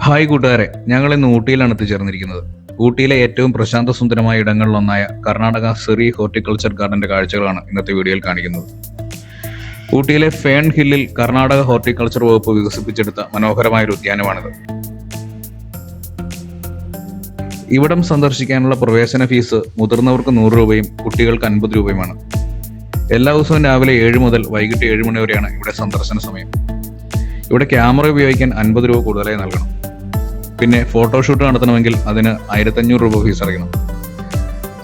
Hi കൂട്ടുകാരെ, ഞങ്ങൾ ഇന്ന് ഊട്ടിയിലാണ് എത്തിച്ചേർന്നിരിക്കുന്നത്. ഊട്ടിയിലെ ഏറ്റവും പ്രശാന്ത സുന്ദരമായ ഇടങ്ങളിലൊന്നായ കർണാടക സിറി ഹോർട്ടിക്കൾച്ചർ ഗാർഡന്റെ കാഴ്ചകളാണ് ഇന്നത്തെ വീഡിയോയിൽ കാണിക്കുന്നത്. ഊട്ടിയിലെ ഫേൺ ഹില്ലിൽ കർണാടക ഹോർട്ടിക്കൾച്ചർ വകുപ്പ് വികസിപ്പിച്ചെടുത്ത മനോഹരമായ ഒരു ഉദ്യാനമാണിത്. ഇവിടം സന്ദർശിക്കാനുള്ള പ്രവേശന ഫീസ് മുതിർന്നവർക്ക് 100 രൂപയും കുട്ടികൾക്ക് 50 രൂപയുമാണ്. എല്ലാ ദിവസവും രാവിലെ 7 മുതൽ വൈകിട്ട് 7 മണി വരെയാണ് ഇവിടെ സന്ദർശന സമയം. ഇവിടെ ക്യാമറ ഉപയോഗിക്കാൻ 50 രൂപ കൂടുതലായി നൽകണം. പിന്നെ ഫോട്ടോഷൂട്ട് നടത്തണമെങ്കിൽ അതിന് 1500 രൂപ ഫീസ് അടയ്ക്കണം.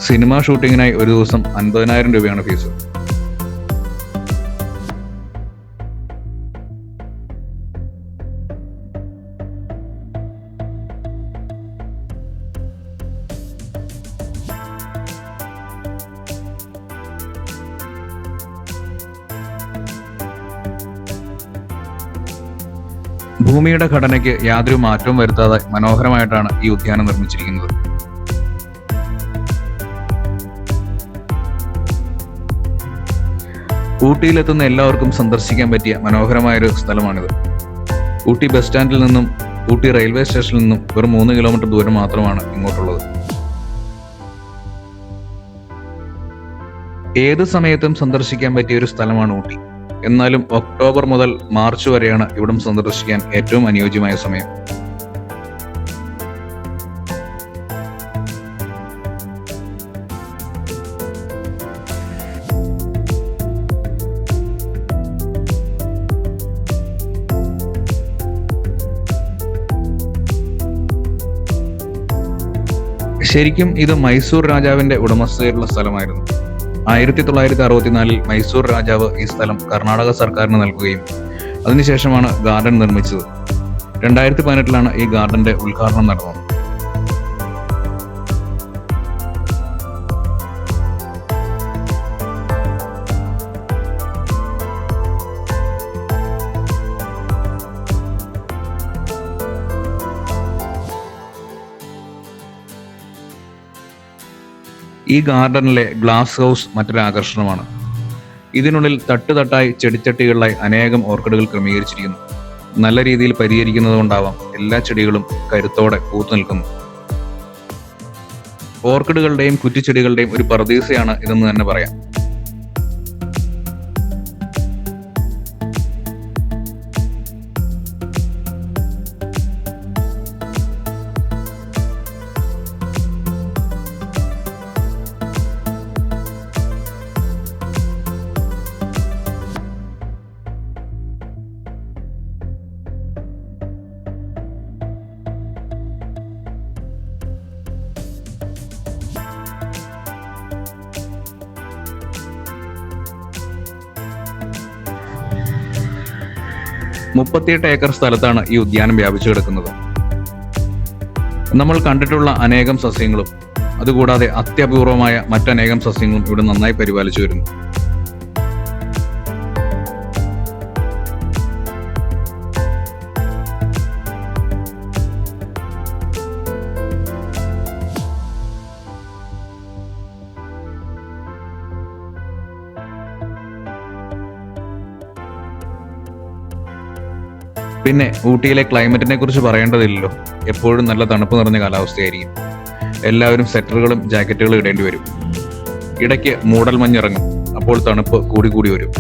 സിനിമ ഷൂട്ടിങ്ങിനായി ഒരു ദിവസം 50,000 രൂപയാണ് ഫീസ്. ഭൂമിയുടെ ഘടനയ്ക്ക് യാതൊരു മാറ്റവും വരുത്താതെ മനോഹരമായിട്ടാണ് ഈ ഉദ്യാനം നിർമ്മിച്ചിരിക്കുന്നത്. ഊട്ടിയിലെത്തുന്ന എല്ലാവർക്കും സന്ദർശിക്കാൻ പറ്റിയ മനോഹരമായൊരു സ്ഥലമാണിത്. ഊട്ടി ബസ് സ്റ്റാൻഡിൽ നിന്നും ഊട്ടി റെയിൽവേ സ്റ്റേഷനിൽ നിന്നും വെറും 3 കിലോമീറ്റർ ദൂരം മാത്രമാണ് ഇങ്ങോട്ടുള്ളത്. ഏത് സമയത്തും സന്ദർശിക്കാൻ പറ്റിയ ഒരു സ്ഥലമാണ് ഊട്ടി. എന്നാലും ഒക്ടോബർ മുതൽ മാർച്ച് വരെയാണ് ഇവിടം സന്ദർശിക്കാൻ ഏറ്റവും അനുയോജ്യമായ സമയം. ശരിക്കും ഇത് മൈസൂർ രാജാവിന്റെ ഉടമസ്ഥതയിലുള്ള സ്ഥലമായിരുന്നു. 1964 മൈസൂർ രാജാവ് ഈ സ്ഥലം കർണാടക സർക്കാരിന് നൽകുകയും അതിനുശേഷമാണ് ഗാർഡൻ നിർമ്മിച്ചത്. 2018 ഈ ഗാർഡന്റെ ഉദ്ഘാടനം നടന്നത്. ഈ ഗാർഡനിലെ ഗ്ലാസ് ഹൗസ് മറ്റൊരു ആകർഷണമാണ്. ഇതിനുള്ളിൽ തട്ടുതട്ടായി ചെടിച്ചട്ടികളിലായി അനേകം ഓർക്കിഡുകൾ ക്രമീകരിച്ചിരിക്കുന്നു. നല്ല രീതിയിൽ പരിഹരിക്കുന്നത് കൊണ്ടാവാം എല്ലാ ചെടികളും കരുത്തോടെ പൂത്തു നിൽക്കുന്നു. ഓർക്കിഡുകളുടെയും കുറ്റിച്ചെടികളുടെയും ഒരു പറുദീസയാണ് ഇതെന്ന് തന്നെ പറയാം. മുപ്പത്തിയെട്ട് ഏക്കർ സ്ഥലത്താണ് ഈ ഉദ്യാനം വ്യാപിച്ചു കിടക്കുന്നത്. നമ്മൾ കണ്ടിട്ടുള്ള അനേകം സസ്യങ്ങളും അതുകൂടാതെ അത്യപൂർവമായ മറ്റനേകം സസ്യങ്ങളും ഇവിടെ നന്നായി പരിപാലിച്ചു വരുന്നു. പിന്നെ ഊട്ടിയിലെ ക്ലൈമറ്റിനെ കുറിച്ച് പറയേണ്ടതില്ലല്ലോ. എപ്പോഴും നല്ല തണുപ്പ് നിറഞ്ഞ കാലാവസ്ഥയായിരിക്കും. എല്ലാവരും സ്വെറ്ററുകളും ജാക്കറ്റുകളും ഇടേണ്ടി വരും. ഇടയ്ക്ക് മൂടൽ മഞ്ഞിറങ്ങും. അപ്പോൾ തണുപ്പ് കൂടി വരും.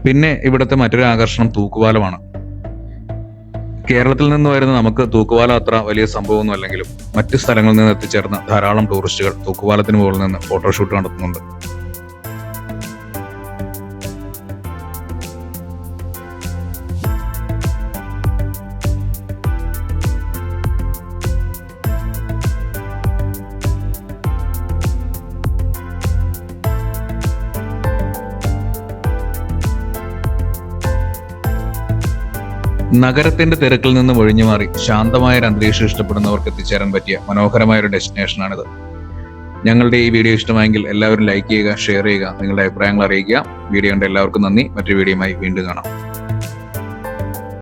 പിന്നെ ഇവിടുത്തെ മറ്റൊരു ആകർഷണം തൂക്കുപാലമാണ്. കേരളത്തിൽ നിന്ന് വരുന്ന നമുക്ക് തൂക്കുപാലം അത്ര വലിയ സംഭവമൊന്നും അല്ലെങ്കിലും മറ്റു സ്ഥലങ്ങളിൽ നിന്ന് എത്തിച്ചേർന്ന ധാരാളം ടൂറിസ്റ്റുകൾ തൂക്കുപാലത്തിന് മുകളിൽ നിന്ന് ഫോട്ടോഷൂട്ട് നടത്തുന്നുണ്ട്. നഗരത്തിന്റെ തിരക്കിൽ നിന്ന് ഒഴിഞ്ഞു മാറി ശാന്തമായ ഒരു അന്തരീക്ഷം ഇഷ്ടപ്പെടുന്നവർക്ക് എത്തിച്ചേരാൻ പറ്റിയ മനോഹരമായ ഒരു ഡെസ്റ്റിനേഷനാണിത്. ഞങ്ങളുടെ ഈ വീഡിയോ ഇഷ്ടമായെങ്കിൽ എല്ലാവരും ലൈക്ക് ചെയ്യുക, ഷെയർ ചെയ്യുക, നിങ്ങളുടെ അഭിപ്രായങ്ങൾ അറിയിക്കുക. വീഡിയോ കണ്ട എല്ലാവർക്കും നന്ദി. മറ്റൊരു വീഡിയോയുമായി വീണ്ടും കാണാം.